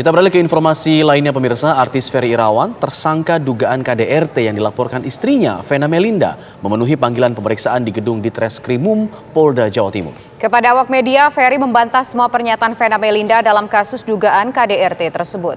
Kita beralih ke informasi lainnya pemirsa, artis Ferry Irawan, tersangka dugaan KDRT yang dilaporkan istrinya, Vena Melinda, memenuhi panggilan pemeriksaan di gedung Ditreskrimum Polda Jawa Timur. Kepada awak media, Ferry membantah semua pernyataan Vena Melinda dalam kasus dugaan KDRT tersebut.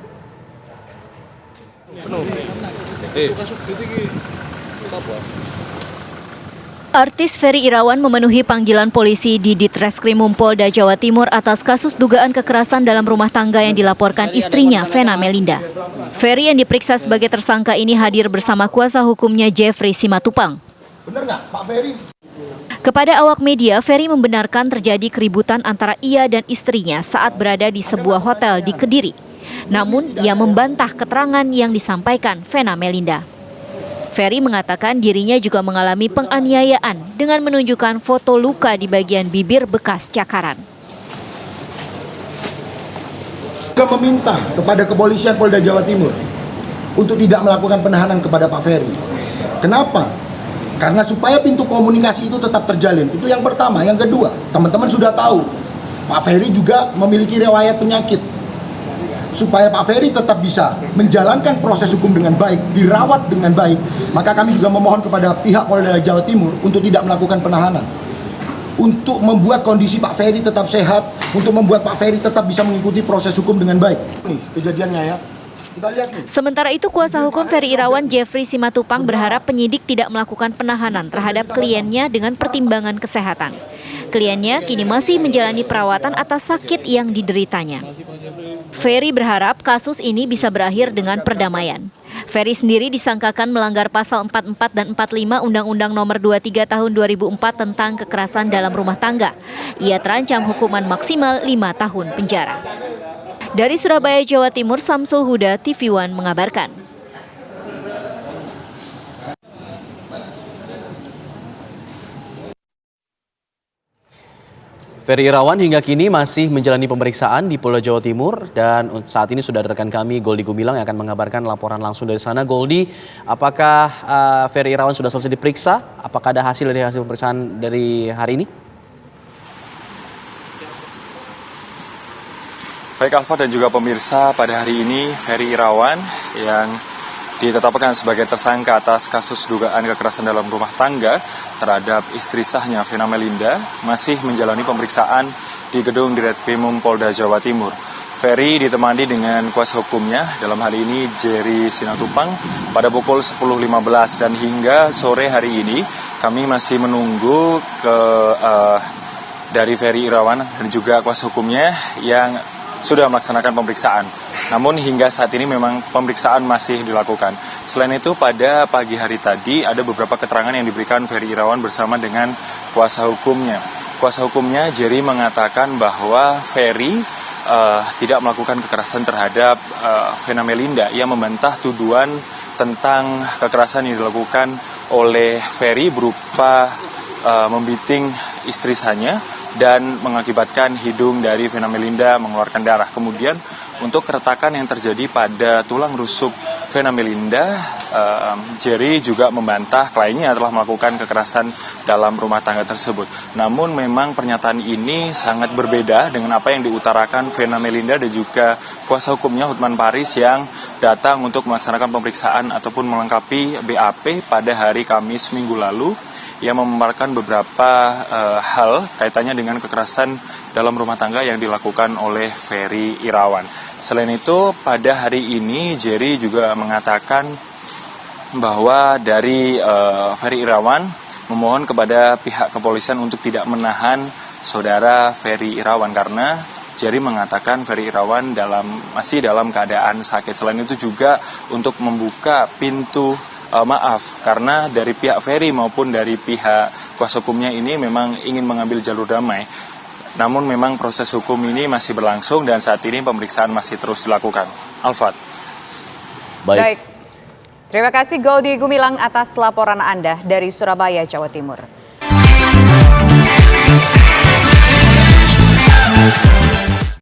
Artis Ferry Irawan memenuhi panggilan polisi di Ditreskrimum Polda Jawa Timur atas kasus dugaan kekerasan dalam rumah tangga yang dilaporkan istrinya, Vena Melinda. Ferry yang diperiksa sebagai tersangka ini hadir bersama kuasa hukumnya Jeffrey Simatupang. Benar nggak, Pak Ferry? Kepada awak media, Ferry membenarkan terjadi keributan antara ia dan istrinya saat berada di sebuah hotel di Kediri. Namun, ia membantah keterangan yang disampaikan Vena Melinda. Ferry mengatakan dirinya juga mengalami penganiayaan dengan menunjukkan foto luka di bagian bibir bekas cakaran. Juga meminta kepada kepolisian Polda Jawa Timur untuk tidak melakukan penahanan kepada Pak Ferry. Kenapa? Karena supaya pintu komunikasi itu tetap terjalin. Itu yang pertama. Yang kedua, teman-teman sudah tahu Pak Ferry juga memiliki riwayat penyakit. Supaya Pak Ferry tetap bisa menjalankan proses hukum dengan baik, dirawat dengan baik, maka kami juga memohon kepada pihak Polda Jawa Timur untuk tidak melakukan penahanan. Untuk membuat kondisi Pak Ferry tetap sehat, untuk membuat Pak Ferry tetap bisa mengikuti proses hukum dengan baik. Nih kejadiannya ya. Kita lihat nih. Sementara itu, kuasa hukum Ferry Irawan Jeffrey Simatupang berharap penyidik tidak melakukan penahanan terhadap kliennya dengan pertimbangan kesehatan. Kliennya kini masih menjalani perawatan atas sakit yang dideritanya. Ferry berharap kasus ini bisa berakhir dengan perdamaian. Ferry sendiri disangkakan melanggar pasal 44 dan 45 Undang-Undang Nomor 23 Tahun 2004 tentang kekerasan dalam rumah tangga. Ia terancam hukuman maksimal 5 tahun penjara. Dari Surabaya, Jawa Timur, Samsul Huda, TV One mengabarkan. Ferry Irawan hingga kini masih menjalani pemeriksaan di Polda Jawa Timur dan saat ini sudah ada rekan kami Goldi Gumilang yang akan mengabarkan laporan langsung dari sana. Goldi, apakah Ferry Irawan sudah selesai diperiksa? Apakah ada hasil dari hasil pemeriksaan dari hari ini? Baik Alfa dan juga pemirsa, pada hari ini Ferry Irawan yang ditetapkan sebagai tersangka atas kasus dugaan kekerasan dalam rumah tangga terhadap istri sahnya Vena Melinda masih menjalani pemeriksaan di gedung Ditreskrimum Polda Jawa Timur. Ferry ditemani dengan kuasa hukumnya, dalam hal ini Jerry Simatupang, pada pukul 10.15 dan hingga sore hari ini kami masih menunggu dari Ferry Irawan dan juga kuasa hukumnya yang sudah melaksanakan pemeriksaan. Namun hingga saat ini memang pemeriksaan masih dilakukan. Selain itu pada pagi hari tadi ada beberapa keterangan yang diberikan Ferry Irawan bersama dengan kuasa hukumnya. Kuasa hukumnya Jerry mengatakan bahwa Ferry tidak melakukan kekerasan terhadap Vena Melinda. Ia membantah tuduhan tentang kekerasan yang dilakukan oleh Ferry berupa membiting istri sahnya dan mengakibatkan hidung dari Vena Melinda mengeluarkan darah. Kemudian untuk keretakan yang terjadi pada tulang rusuk Vena Melinda, Jerry juga membantah kliennya telah melakukan kekerasan dalam rumah tangga tersebut. Namun memang pernyataan ini sangat berbeda dengan apa yang diutarakan Vena Melinda dan juga kuasa hukumnya Hotman Paris yang datang untuk melaksanakan pemeriksaan ataupun melengkapi BAP pada hari Kamis minggu lalu. Ia memaparkan beberapa hal kaitannya dengan kekerasan dalam rumah tangga yang dilakukan oleh Ferry Irawan. Selain itu, pada hari ini Jerry juga mengatakan bahwa dari Ferry Irawan memohon kepada pihak kepolisian untuk tidak menahan saudara Ferry Irawan karena Jerry mengatakan Ferry Irawan masih dalam keadaan sakit. Selain itu juga untuk membuka pintu maaf karena dari pihak Ferry maupun dari pihak kuasa hukumnya ini memang ingin mengambil jalur damai. Namun memang proses hukum ini masih berlangsung dan saat ini pemeriksaan masih terus dilakukan. Alfat. Baik. Terima kasih Goldi Gumilang atas laporan Anda dari Surabaya, Jawa Timur.